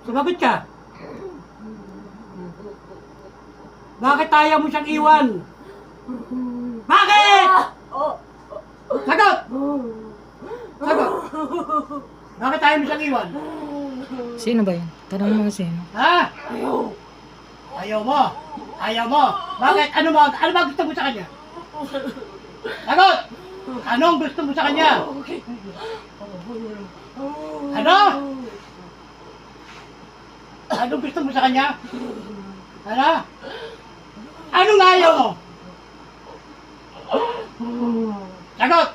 Sumagot ka. Bakit ayaw mo siyang iwan? Bakit? Sagot! Sagot! Bakit ayaw mo siyang iwan? Sino ba yan? Tanong mo sino. Ha? Ayaw mo? Ayaw mo? Bakit? Ano ba gusto mo sa kanya? Sagot! Anong gusto mo sa kanya? Ano? Anong gusto mo sa kanya? Ano? Anong ayaw mo? Sagot!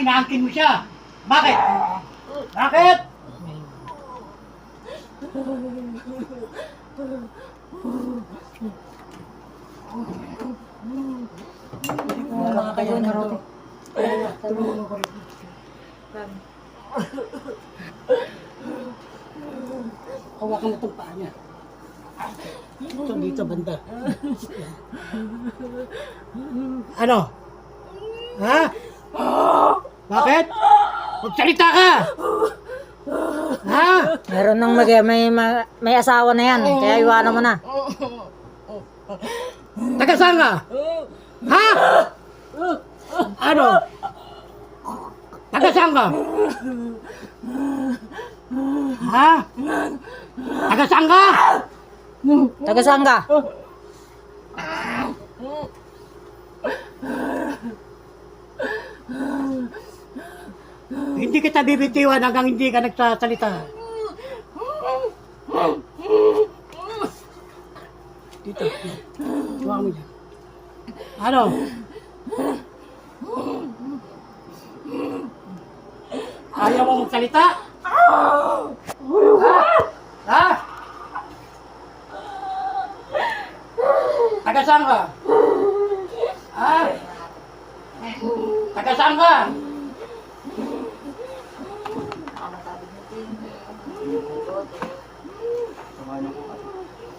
Inaangkin mo siya. Bakit? Bakit? Wala kayo na rote. Hawakan mo itong paa niya. Ito dito banda. Ano? Ha? Bakit? Magsalita ka! Ha? Meron nang may asawa na yan. Kaya iwanan mo na. Taga saan ka? Ha? Ano? Taga saan ka? Ha? Taga saan ka? Taga saan ka? Hindi kita bibitiwan hanggang hindi ka nagsasalita. Dito. Tuwa mo dyan. Ano? Ayaw mo magsalita? Ha? Taga saan ka? Ha? Taga saan ka?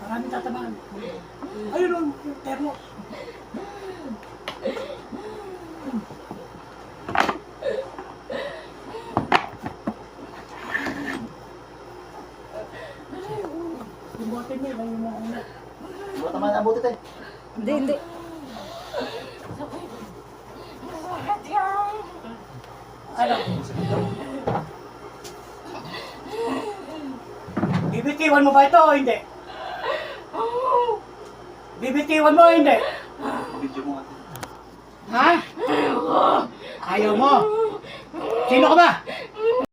Maraming tatamaan. Ayun o, termo. Buhatin mo yung mga una. Buhat naman ang buti tayo. Hindi. Ano? Bibitiwan mo ba ito o hindi? Bibitiwan mo o hindi? Video mo nga. Ha? Ayaw mo? Sino ka ba?